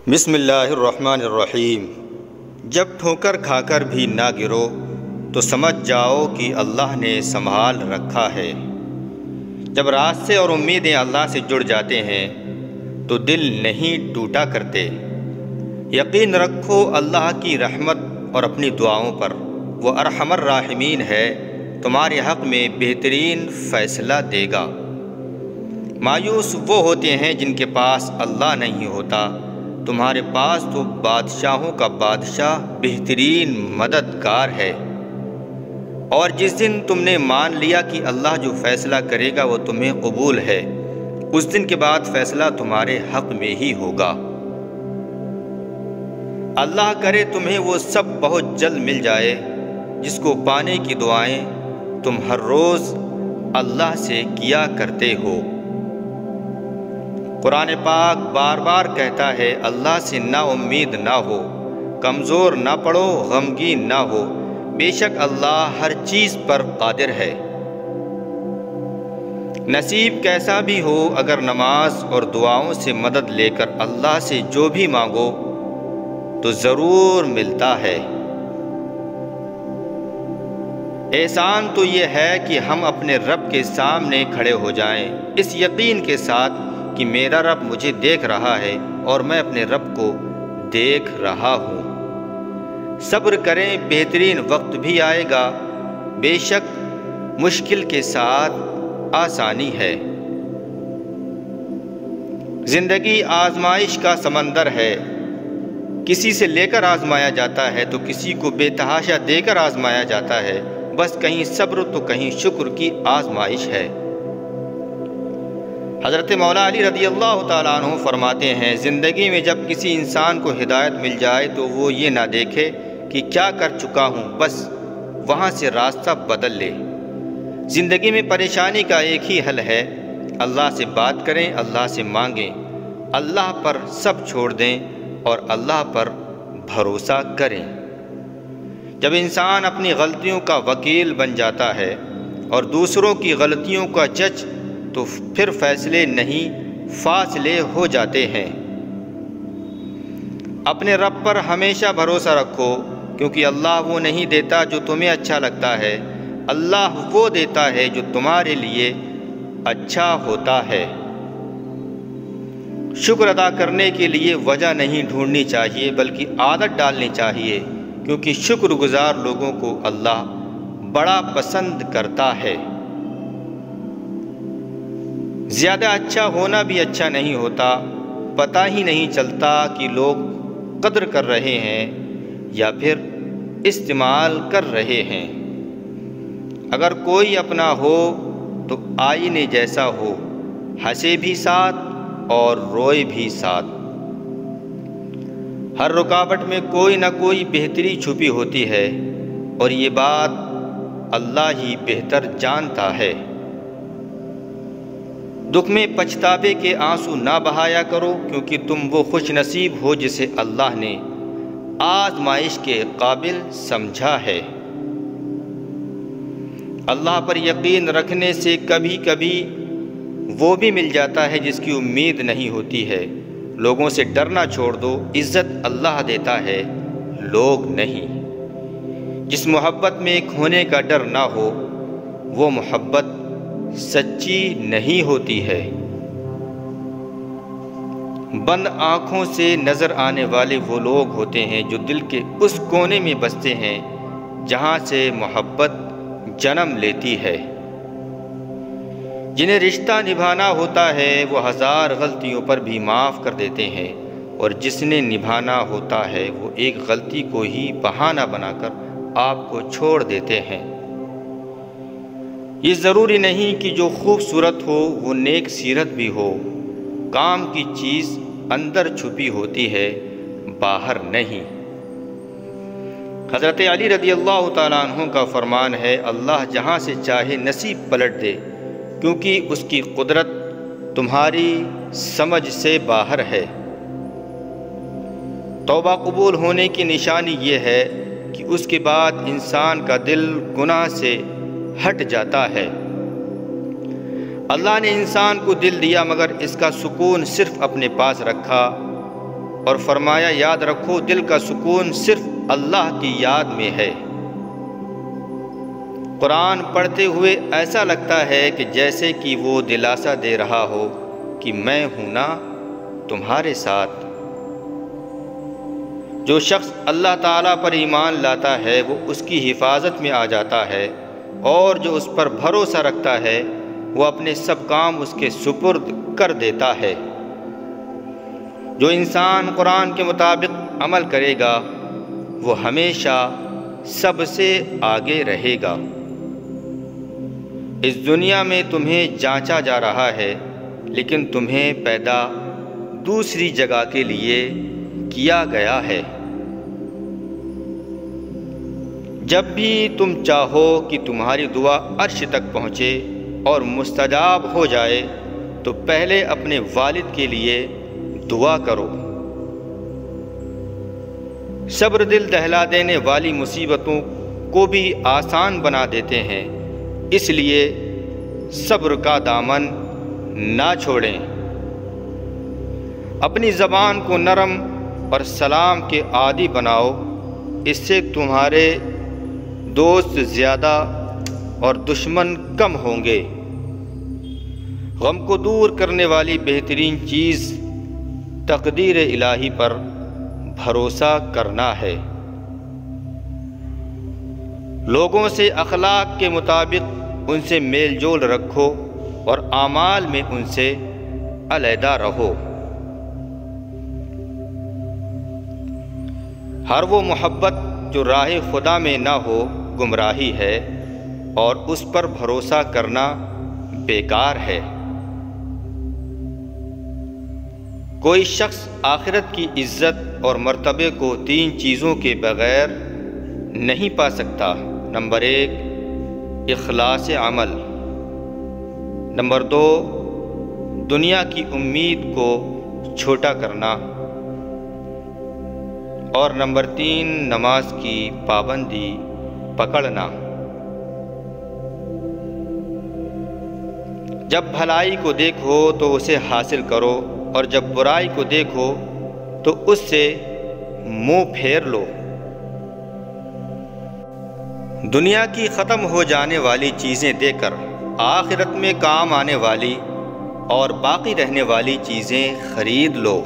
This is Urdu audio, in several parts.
بسم اللہ الرحمن الرحیم۔ جب ٹھوکر کھا کر بھی نہ گرو تو سمجھ جاؤ کہ اللہ نے سنبھال رکھا ہے۔ جب راستے اور امیدیں اللہ سے جڑ جاتے ہیں تو دل نہیں ٹوٹا کرتے۔ یقین رکھو اللہ کی رحمت اور اپنی دعاؤں پر، وہ ارحم الراحمین ہے، تمہارے حق میں بہترین فیصلہ دے گا۔ مایوس وہ ہوتے ہیں جن کے پاس اللہ نہیں ہوتا، تمہارے پاس تو بادشاہوں کا بادشاہ بہترین مددگار ہے۔ اور جس دن تم نے مان لیا کہ اللہ جو فیصلہ کرے گا وہ تمہیں قبول ہے، اس دن کے بعد فیصلہ تمہارے حق میں ہی ہوگا۔ اللہ کرے تمہیں وہ سب بہت جلد مل جائے جس کو پانے کی دعائیں تم ہر روز اللہ سے کیا کرتے ہو۔ قرآن پاک بار بار کہتا ہے اللہ سے نا امید نہ ہو، کمزور نہ پڑو، غمگین نہ ہو، بے شک اللہ ہر چیز پر قادر ہے۔ نصیب کیسا بھی ہو، اگر نماز اور دعاؤں سے مدد لے کر اللہ سے جو بھی مانگو تو ضرور ملتا ہے۔ احسان تو یہ ہے کہ ہم اپنے رب کے سامنے کھڑے ہو جائیں اس یقین کے ساتھ کہ میرا رب مجھے دیکھ رہا ہے اور میں اپنے رب کو دیکھ رہا ہوں۔ صبر کریں، بہترین وقت بھی آئے گا، بے شک مشکل کے ساتھ آسانی ہے۔ زندگی آزمائش کا سمندر ہے، کسی سے لے کر آزمایا جاتا ہے تو کسی کو بے تحاشا دے کر آزمایا جاتا ہے، بس کہیں صبر تو کہیں شکر کی آزمائش ہے۔ حضرت مولا علی رضی اللہ تعالیٰ عنہ فرماتے ہیں، زندگی میں جب کسی انسان کو ہدایت مل جائے تو وہ یہ نہ دیکھے کہ کیا کر چکا ہوں، بس وہاں سے راستہ بدل لے۔ زندگی میں پریشانی کا ایک ہی حل ہے، اللہ سے بات کریں، اللہ سے مانگیں، اللہ پر سب چھوڑ دیں اور اللہ پر بھروسہ کریں۔ جب انسان اپنی غلطیوں کا وکیل بن جاتا ہے اور دوسروں کی غلطیوں کا جج، تو پھر فیصلے نہیں فاصلے ہو جاتے ہیں۔ اپنے رب پر ہمیشہ بھروسہ رکھو، کیونکہ اللہ وہ نہیں دیتا جو تمہیں اچھا لگتا ہے، اللہ وہ دیتا ہے جو تمہارے لیے اچھا ہوتا ہے۔ شکر ادا کرنے کے لیے وجہ نہیں ڈھونڈنی چاہیے بلکہ عادت ڈالنی چاہیے، کیونکہ شکر گزار لوگوں کو اللہ بڑا پسند کرتا ہے۔ زیادہ اچھا ہونا بھی اچھا نہیں ہوتا، پتہ ہی نہیں چلتا کہ لوگ قدر کر رہے ہیں یا پھر استعمال کر رہے ہیں۔ اگر کوئی اپنا ہو تو آئینے جیسا ہو، ہنسے بھی ساتھ اور روئے بھی ساتھ۔ ہر رکاوٹ میں کوئی نہ کوئی بہتری چھپی ہوتی ہے اور یہ بات اللہ ہی بہتر جانتا ہے۔ دکھ میں پچھتاوے کے آنسو نہ بہایا کرو، کیونکہ تم وہ خوش نصیب ہو جسے اللہ نے آزمائش کے قابل سمجھا ہے۔ اللہ پر یقین رکھنے سے کبھی کبھی وہ بھی مل جاتا ہے جس کی امید نہیں ہوتی ہے۔ لوگوں سے ڈرنا چھوڑ دو، عزت اللہ دیتا ہے، لوگ نہیں۔ جس محبت میں کھونے کا ڈر نہ ہو وہ محبت سچی نہیں ہوتی ہے۔ بند آنکھوں سے نظر آنے والے وہ لوگ ہوتے ہیں جو دل کے اس کونے میں بستے ہیں جہاں سے محبت جنم لیتی ہے۔ جنہیں رشتہ نبھانا ہوتا ہے وہ ہزار غلطیوں پر بھی معاف کر دیتے ہیں، اور جس نے نبھانا ہوتا ہے وہ ایک غلطی کو ہی بہانہ بنا کر آپ کو چھوڑ دیتے ہیں۔ یہ ضروری نہیں کہ جو خوبصورت ہو وہ نیک سیرت بھی ہو، کام کی چیز اندر چھپی ہوتی ہے، باہر نہیں۔ حضرت علی رضی اللہ تعالیٰ عنہ کا فرمان ہے، اللہ جہاں سے چاہے نصیب پلٹ دے، کیونکہ اس کی قدرت تمہاری سمجھ سے باہر ہے۔ توبہ قبول ہونے کی نشانی یہ ہے کہ اس کے بعد انسان کا دل گناہ سے ہٹ جاتا ہے۔ اللہ نے انسان کو دل دیا مگر اس کا سکون صرف اپنے پاس رکھا اور فرمایا یاد رکھو دل کا سکون صرف اللہ کی یاد میں ہے۔ قرآن پڑھتے ہوئے ایسا لگتا ہے کہ جیسے کہ وہ دلاسا دے رہا ہو کہ میں ہوں نا تمہارے ساتھ۔ جو شخص اللہ تعالیٰ پر ایمان لاتا ہے وہ اس کی حفاظت میں آ جاتا ہے، اور جو اس پر بھروسہ رکھتا ہے وہ اپنے سب کام اس کے سپرد کر دیتا ہے۔ جو انسان قرآن کے مطابق عمل کرے گا وہ ہمیشہ سب سے آگے رہے گا۔ اس دنیا میں تمہیں جانچا جا رہا ہے، لیکن تمہیں پیدا دوسری جگہ کے لیے کیا گیا ہے۔ جب بھی تم چاہو کہ تمہاری دعا عرش تک پہنچے اور مستجاب ہو جائے تو پہلے اپنے والد کے لیے دعا کرو۔ صبر دل دہلا دینے والی مصیبتوں کو بھی آسان بنا دیتے ہیں، اس لیے صبر کا دامن نہ چھوڑیں۔ اپنی زبان کو نرم اور سلام کے عادی بناؤ، اس سے تمہارے دوست زیادہ اور دشمن کم ہوں گے۔ غم کو دور کرنے والی بہترین چیز تقدیر الہی پر بھروسہ کرنا ہے۔ لوگوں سے اخلاق کے مطابق ان سے میل جول رکھو اور اعمال میں ان سے علیحدہ رہو۔ ہر وہ محبت جو راہ خدا میں نہ ہو گمراہی ہے، اور اس پر بھروسہ کرنا بیکار ہے۔ کوئی شخص آخرت کی عزت اور مرتبے کو 3 چیزوں کے بغیر نہیں پا سکتا۔ نمبر 1 اخلاص عمل، نمبر 2 دنیا کی امید کو چھوٹا کرنا، اور نمبر 3 نماز کی پابندی پکڑنا۔ جب بھلائی کو دیکھو تو اسے حاصل کرو، اور جب برائی کو دیکھو تو اس سے منہ پھیر لو۔ دنیا کی ختم ہو جانے والی چیزیں دے کر آخرت میں کام آنے والی اور باقی رہنے والی چیزیں خرید لو۔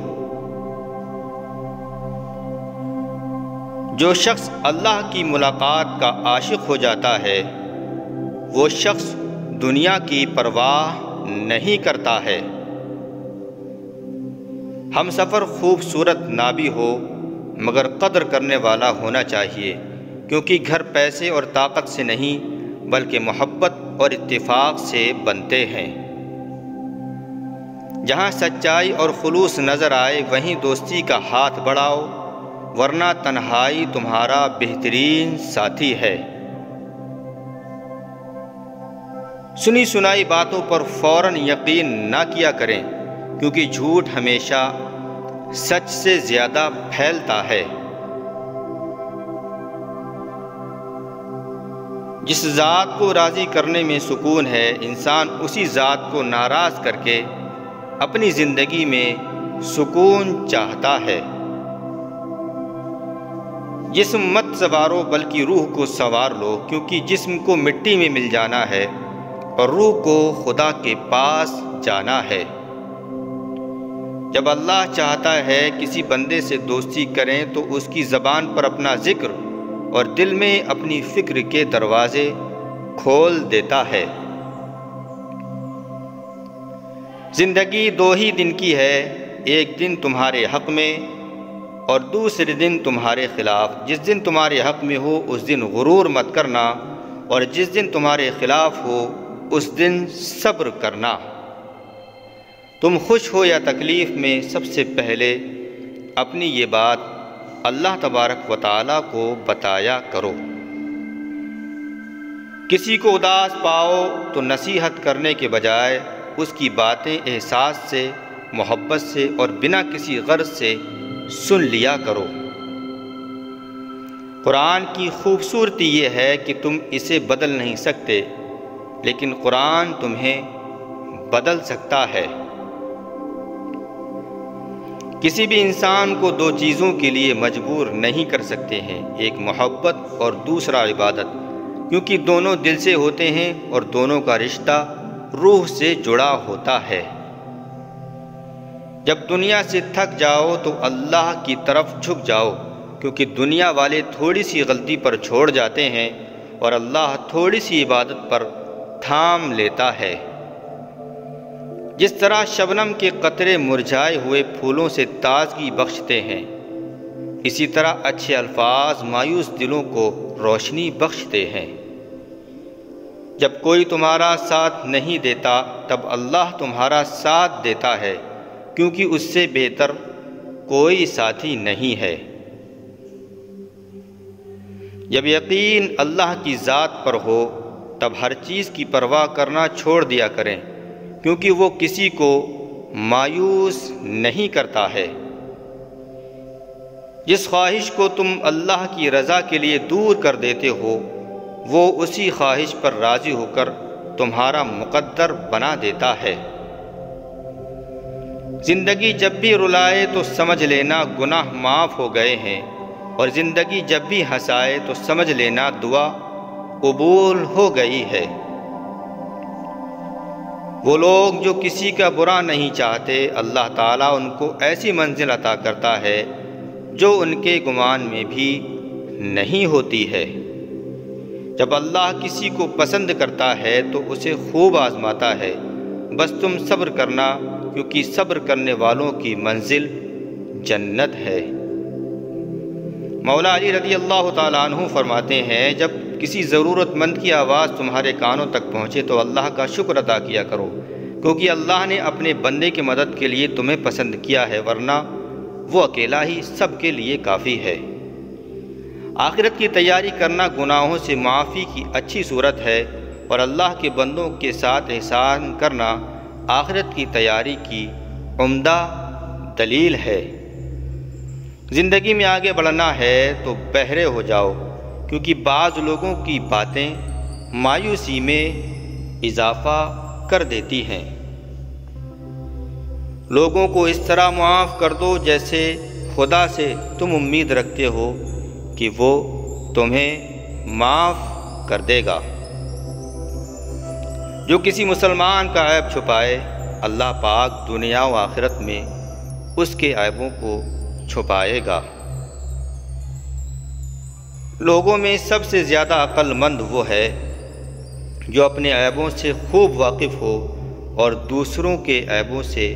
جو شخص اللہ کی ملاقات کا عاشق ہو جاتا ہے وہ شخص دنیا کی پرواہ نہیں کرتا ہے۔ ہم سفر خوبصورت نہ بھی ہو مگر قدر کرنے والا ہونا چاہیے، کیونکہ گھر پیسے اور طاقت سے نہیں بلکہ محبت اور اتفاق سے بنتے ہیں۔ جہاں سچائی اور خلوص نظر آئے وہیں دوستی کا ہاتھ بڑھاؤ، ورنہ تنہائی تمہارا بہترین ساتھی ہے۔ سنی سنائی باتوں پر فوراً یقین نہ کیا کریں، کیونکہ جھوٹ ہمیشہ سچ سے زیادہ پھیلتا ہے۔ جس ذات کو راضی کرنے میں سکون ہے، انسان اسی ذات کو ناراض کر کے اپنی زندگی میں سکون چاہتا ہے۔ جسم مت سنوارو بلکہ روح کو سنوار لو، کیونکہ جسم کو مٹی میں مل جانا ہے اور روح کو خدا کے پاس جانا ہے۔ جب اللہ چاہتا ہے کسی بندے سے دوستی کریں تو اس کی زبان پر اپنا ذکر اور دل میں اپنی فکر کے دروازے کھول دیتا ہے۔ زندگی 2 ہی دن کی ہے، ایک دن تمہارے حق میں اور دوسرے دن تمہارے خلاف۔ جس دن تمہارے حق میں ہو اس دن غرور مت کرنا، اور جس دن تمہارے خلاف ہو اس دن صبر کرنا۔ تم خوش ہو یا تکلیف میں سب سے پہلے اپنی یہ بات اللہ تبارک و تعالیٰ کو بتایا کرو۔ کسی کو اداس پاؤ تو نصیحت کرنے کے بجائے اس کی باتیں احساس سے، محبت سے اور بنا کسی غرض سے سن لیا کرو۔ قرآن کی خوبصورتی یہ ہے کہ تم اسے بدل نہیں سکتے، لیکن قرآن تمہیں بدل سکتا ہے۔ کسی بھی انسان کو دو چیزوں کے لیے مجبور نہیں کر سکتے ہیں، ایک محبت اور دوسرا عبادت، کیونکہ دونوں دل سے ہوتے ہیں اور دونوں کا رشتہ روح سے جڑا ہوتا ہے۔ جب دنیا سے تھک جاؤ تو اللہ کی طرف جھک جاؤ، کیونکہ دنیا والے تھوڑی سی غلطی پر چھوڑ جاتے ہیں اور اللہ تھوڑی سی عبادت پر تھام لیتا ہے۔ جس طرح شبنم کے قطرے مرجھائے ہوئے پھولوں سے تازگی بخشتے ہیں، اسی طرح اچھے الفاظ مایوس دلوں کو روشنی بخشتے ہیں۔ جب کوئی تمہارا ساتھ نہیں دیتا تب اللہ تمہارا ساتھ دیتا ہے، کیونکہ اس سے بہتر کوئی ساتھی نہیں ہے۔ جب یقین اللہ کی ذات پر ہو تب ہر چیز کی پرواہ کرنا چھوڑ دیا کریں، کیونکہ وہ کسی کو مایوس نہیں کرتا ہے۔ جس خواہش کو تم اللہ کی رضا کے لیے دور کر دیتے ہو، وہ اسی خواہش پر راضی ہو کر تمہارا مقدر بنا دیتا ہے۔ زندگی جب بھی رلائے تو سمجھ لینا گناہ معاف ہو گئے ہیں، اور زندگی جب بھی ہنسائے تو سمجھ لینا دعا قبول ہو گئی ہے۔ وہ لوگ جو کسی کا برا نہیں چاہتے، اللہ تعالیٰ ان کو ایسی منزل عطا کرتا ہے جو ان کے گمان میں بھی نہیں ہوتی ہے۔ جب اللہ کسی کو پسند کرتا ہے تو اسے خوب آزماتا ہے، بس تم صبر کرنا، کیونکہ صبر کرنے والوں کی منزل جنت ہے۔ مولا علی رضی اللہ تعالیٰ عنہ فرماتے ہیں، جب کسی ضرورت مند کی آواز تمہارے کانوں تک پہنچے تو اللہ کا شکر ادا کیا کرو، کیونکہ اللہ نے اپنے بندے کی مدد کے لیے تمہیں پسند کیا ہے، ورنہ وہ اکیلا ہی سب کے لیے کافی ہے۔ آخرت کی تیاری کرنا گناہوں سے معافی کی اچھی صورت ہے، اور اللہ کے بندوں کے ساتھ احسان کرنا آخرت کی تیاری کی عمدہ دلیل ہے۔ زندگی میں آگے بڑھنا ہے تو بہرے ہو جاؤ، کیونکہ بعض لوگوں کی باتیں مایوسی میں اضافہ کر دیتی ہیں۔ لوگوں کو اس طرح معاف کر دو جیسے خدا سے تم امید رکھتے ہو کہ وہ تمہیں معاف کر دے گا۔ جو کسی مسلمان کا عیب چھپائے، اللہ پاک دنیا و آخرت میں اس کے عیبوں کو چھپائے گا۔ لوگوں میں سب سے زیادہ عقل مند وہ ہے جو اپنے عیبوں سے خوب واقف ہو اور دوسروں کے عیبوں سے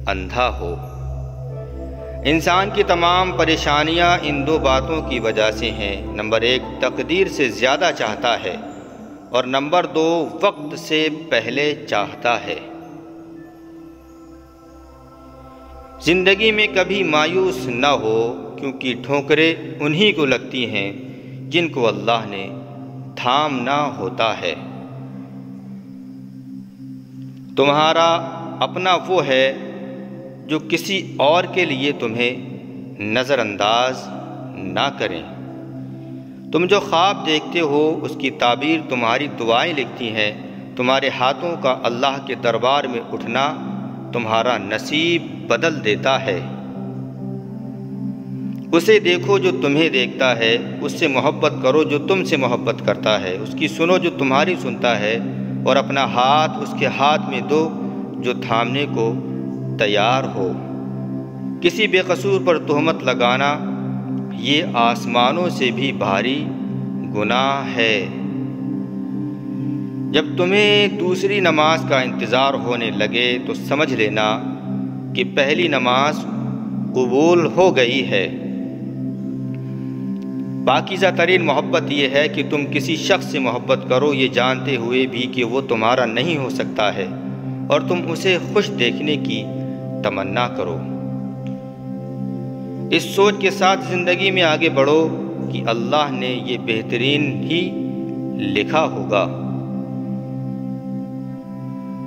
اندھا ہو۔ انسان کی تمام پریشانیاں ان دو باتوں کی وجہ سے ہیں، نمبر 1 تقدیر سے زیادہ چاہتا ہے، اور نمبر 2 وقت سے پہلے چاہتا ہے۔ زندگی میں کبھی مایوس نہ ہو، کیونکہ ٹھوکریں انہی کو لگتی ہیں جن کو اللہ نے تھامنا ہوتا ہے۔ تمہارا اپنا وہ ہے جو کسی اور کے لیے تمہیں نظر انداز نہ کریں۔ تم جو خواب دیکھتے ہو اس کی تعبیر تمہاری دعائیں لکھتی ہیں۔ تمہارے ہاتھوں کا اللہ کے دربار میں اٹھنا تمہارا نصیب بدل دیتا ہے۔ اسے دیکھو جو تمہیں دیکھتا ہے، اس سے محبت کرو جو تم سے محبت کرتا ہے، اس کی سنو جو تمہاری سنتا ہے، اور اپنا ہاتھ اس کے ہاتھ میں دو جو تھامنے کو تیار ہو۔ کسی بے قصور پر تہمت لگانا یہ آسمانوں سے بھی بھاری گناہ ہے۔ جب تمہیں دوسری نماز کا انتظار ہونے لگے تو سمجھ لینا کہ پہلی نماز قبول ہو گئی ہے۔ پاکیزہ ترین محبت یہ ہے کہ تم کسی شخص سے محبت کرو یہ جانتے ہوئے بھی کہ وہ تمہارا نہیں ہو سکتا ہے، اور تم اسے خوش دیکھنے کی تمنا کرو۔ اس سوچ کے ساتھ زندگی میں آگے بڑھو کہ اللہ نے یہ بہترین ہی لکھا ہوگا۔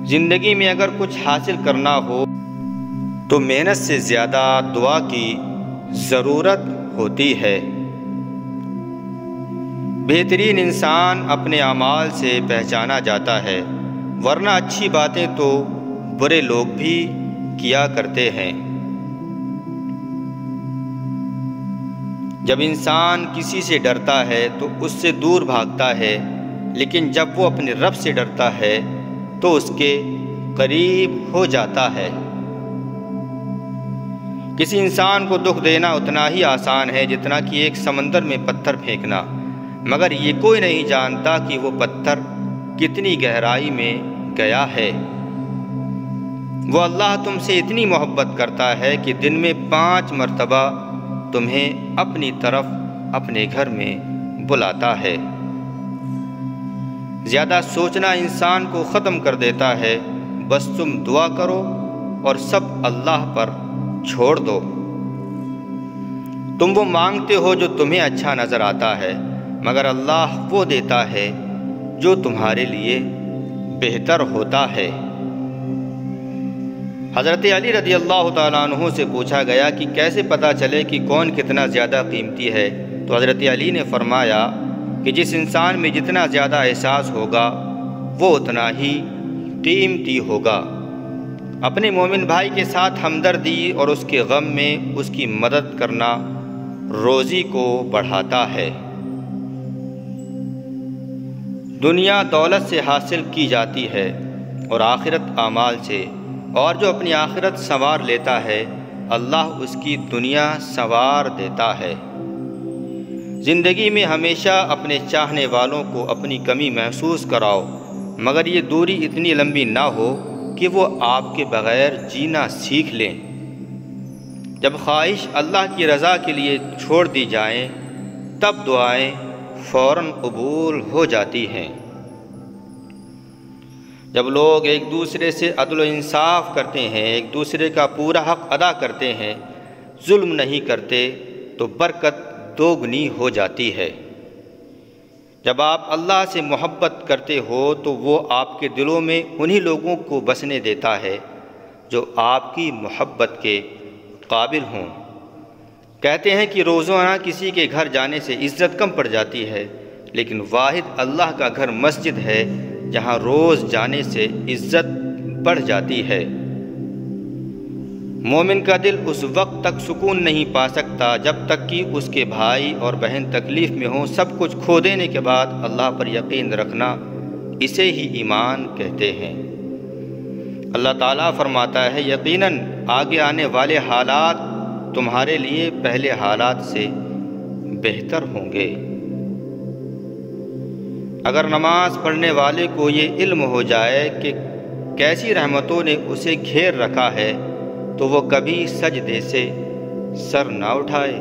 زندگی میں اگر کچھ حاصل کرنا ہو تو محنت سے زیادہ دعا کی ضرورت ہوتی ہے۔ بہترین انسان اپنے اعمال سے پہچانا جاتا ہے، ورنہ اچھی باتیں تو برے لوگ بھی کیا کرتے ہیں۔ جب انسان کسی سے ڈرتا ہے تو اس سے دور بھاگتا ہے، لیکن جب وہ اپنے رب سے ڈرتا ہے تو اس کے قریب ہو جاتا ہے۔ کسی انسان کو دکھ دینا اتنا ہی آسان ہے جتنا کہ ایک سمندر میں پتھر پھینکنا، مگر یہ کوئی نہیں جانتا کہ وہ پتھر کتنی گہرائی میں گیا ہے۔ وہ اللہ تم سے اتنی محبت کرتا ہے کہ دن میں 5 مرتبہ تمہیں اپنی طرف اپنے گھر میں بلاتا ہے۔ زیادہ سوچنا انسان کو ختم کر دیتا ہے، بس تم دعا کرو اور سب اللہ پر چھوڑ دو۔ تم وہ مانگتے ہو جو تمہیں اچھا نظر آتا ہے، مگر اللہ وہ دیتا ہے جو تمہارے لیے بہتر ہوتا ہے۔ حضرت علی رضی اللہ تعالیٰ عنہ سے پوچھا گیا کہ کیسے پتہ چلے کہ کون کتنا زیادہ قیمتی ہے، تو حضرت علی نے فرمایا کہ جس انسان میں جتنا زیادہ احساس ہوگا وہ اتنا ہی قیمتی ہوگا۔ اپنے مومن بھائی کے ساتھ ہمدردی اور اس کے غم میں اس کی مدد کرنا روزی کو بڑھاتا ہے۔ دنیا دولت سے حاصل کی جاتی ہے اور آخرت اعمال سے، اور جو اپنی آخرت سنوار لیتا ہے اللہ اس کی دنیا سنوار دیتا ہے۔ زندگی میں ہمیشہ اپنے چاہنے والوں کو اپنی کمی محسوس کراؤ، مگر یہ دوری اتنی لمبی نہ ہو کہ وہ آپ کے بغیر جینا سیکھ لیں۔ جب خواہش اللہ کی رضا کے لیے چھوڑ دی جائیں تب دعائیں فوراً قبول ہو جاتی ہیں۔ جب لوگ ایک دوسرے سے عدل و انصاف کرتے ہیں، ایک دوسرے کا پورا حق ادا کرتے ہیں، ظلم نہیں کرتے، تو برکت دوگنی ہو جاتی ہے۔ جب آپ اللہ سے محبت کرتے ہو تو وہ آپ کے دلوں میں انہی لوگوں کو بسنے دیتا ہے جو آپ کی محبت کے قابل ہوں۔ کہتے ہیں کہ روزانہ کسی کے گھر جانے سے عزت کم پڑ جاتی ہے، لیکن واحد اللہ کا گھر مسجد ہے جہاں روز جانے سے عزت بڑھ جاتی ہے۔ مومن کا دل اس وقت تک سکون نہیں پا سکتا جب تک کہ اس کے بھائی اور بہن تکلیف میں ہوں۔ سب کچھ کھو دینے کے بعد اللہ پر یقین رکھنا، اسے ہی ایمان کہتے ہیں۔ اللہ تعالیٰ فرماتا ہے یقیناً آگے آنے والے حالات تمہارے لیے پہلے حالات سے بہتر ہوں گے۔ اگر نماز پڑھنے والے کو یہ علم ہو جائے کہ کیسی رحمتوں نے اسے گھیر رکھا ہے تو وہ کبھی سجدے سے سر نہ اٹھائے۔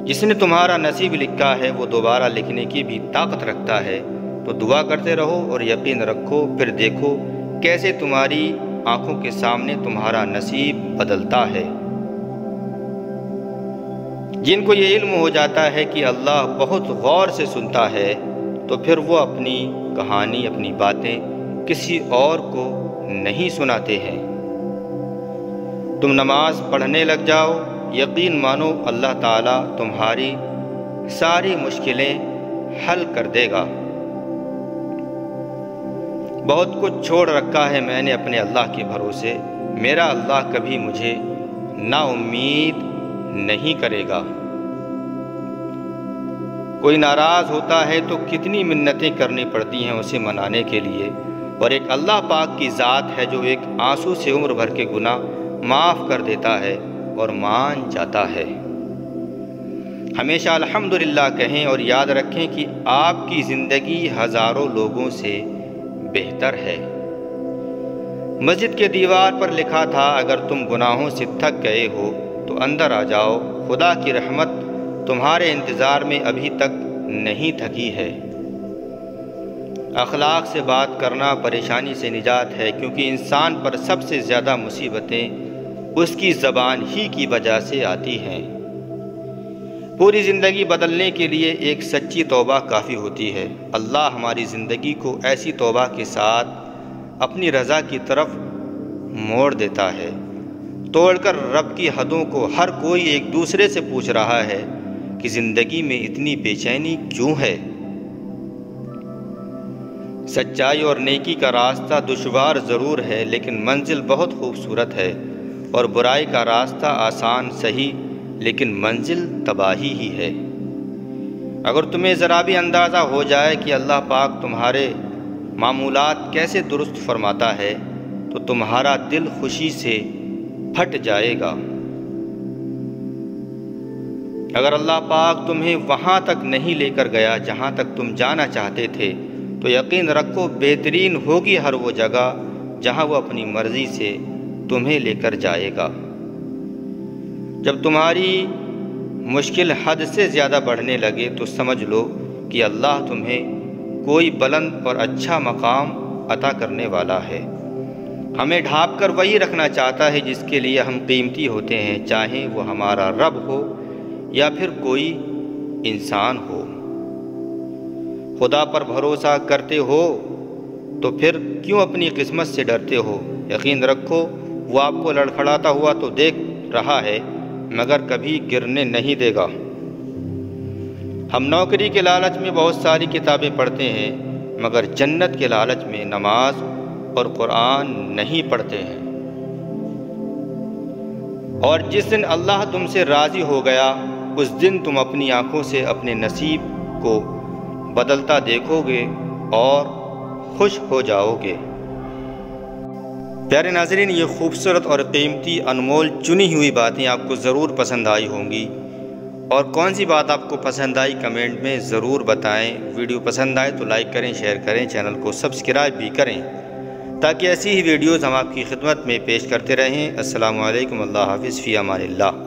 جس نے تمہارا نصیب لکھا ہے وہ دوبارہ لکھنے کی بھی طاقت رکھتا ہے، تو دعا کرتے رہو اور یقین رکھو، پھر دیکھو کیسے تمہاری آنکھوں کے سامنے تمہارا نصیب بدلتا ہے۔ جن کو یہ علم ہو جاتا ہے کہ اللہ بہت غور سے سنتا ہے تو پھر وہ اپنی کہانی، اپنی باتیں کسی اور کو نہیں سناتے ہیں۔ تم نماز پڑھنے لگ جاؤ، یقین مانو اللہ تعالیٰ تمہاری ساری مشکلیں حل کر دے گا۔ بہت کچھ چھوڑ رکھا ہے میں نے اپنے اللہ کے بھروسے، میرا اللہ کبھی مجھے نا امید نہیں کرے گا۔ کوئی ناراض ہوتا ہے تو کتنی منتیں کرنی پڑتی ہیں اسے منانے کے لیے، اور ایک اللہ پاک کی ذات ہے جو ایک آنسو سے عمر بھر کے گناہ معاف کر دیتا ہے اور مان جاتا ہے۔ ہمیشہ الحمدللہ کہیں اور یاد رکھیں کہ آپ کی زندگی ہزاروں لوگوں سے بہتر ہے۔ مسجد کے دیوار پر لکھا تھا اگر تم گناہوں سے تھک گئے ہو تو اندر آ جاؤ، خدا کی رحمت تمہارے انتظار میں ابھی تک نہیں تھکی ہے۔ اخلاق سے بات کرنا پریشانی سے نجات ہے، کیونکہ انسان پر سب سے زیادہ مصیبتیں اس کی زبان ہی کی وجہ سے آتی ہیں۔ پوری زندگی بدلنے کے لیے ایک سچی توبہ کافی ہوتی ہے۔ اللہ ہماری زندگی کو ایسی توبہ کے ساتھ اپنی رضا کی طرف موڑ دیتا ہے۔ توڑ کر رب کی حدوں کو ہر کوئی ایک دوسرے سے پوچھ رہا ہے کہ زندگی میں اتنی بے چینی کیوں ہے؟ سچائی اور نیکی کا راستہ دشوار ضرور ہے، لیکن منزل بہت خوبصورت ہے، اور برائی کا راستہ آسان، صحیح لیکن منزل تباہی ہی ہے۔ اگر تمہیں ذرا بھی اندازہ ہو جائے کہ اللہ پاک تمہارے معمولات کیسے درست فرماتا ہے تو تمہارا دل خوشی سے پھٹ جائے گا۔ اگر اللہ پاک تمہیں وہاں تک نہیں لے کر گیا جہاں تک تم جانا چاہتے تھے تو یقین رکھو بہترین ہوگی ہر وہ جگہ جہاں وہ اپنی مرضی سے تمہیں لے کر جائے گا۔ جب تمہاری مشکل حد سے زیادہ بڑھنے لگے تو سمجھ لو کہ اللہ تمہیں کوئی بلند اور اچھا مقام عطا کرنے والا ہے۔ ہمیں ڈھانپ کر وہی رکھنا چاہتا ہے جس کے لیے ہم قیمتی ہوتے ہیں، چاہے وہ ہمارا رب ہو یا پھر کوئی انسان ہو۔ خدا پر بھروسہ کرتے ہو تو پھر کیوں اپنی قسمت سے ڈرتے ہو؟ یقین رکھو وہ آپ کو لڑکھڑاتا ہوا تو دیکھ رہا ہے مگر کبھی گرنے نہیں دے گا۔ ہم نوکری کے لالچ میں بہت ساری کتابیں پڑھتے ہیں مگر جنت کے لالچ میں نماز اور قرآن نہیں پڑھتے ہیں۔ اور جس دن اللہ تم سے راضی ہو گیا اس دن تم اپنی آنکھوں سے اپنے نصیب کو بدلتا دیکھو گے اور خوش ہو جاؤ گے۔ پیارے ناظرین، یہ خوبصورت اور قیمتی انمول چنی ہوئی باتیں آپ کو ضرور پسند آئی ہوں گی، اور کون سی بات آپ کو پسند آئی کمنٹ میں ضرور بتائیں۔ ویڈیو پسند آئے تو لائک کریں، شیئر کریں، چینل کو سبسکرائب بھی کریں تاکہ ایسی ہی ویڈیوز ہم آپ کی خدمت میں پیش کرتے رہیں۔ السلام علیکم، اللہ حافظ، فی امان اللہ۔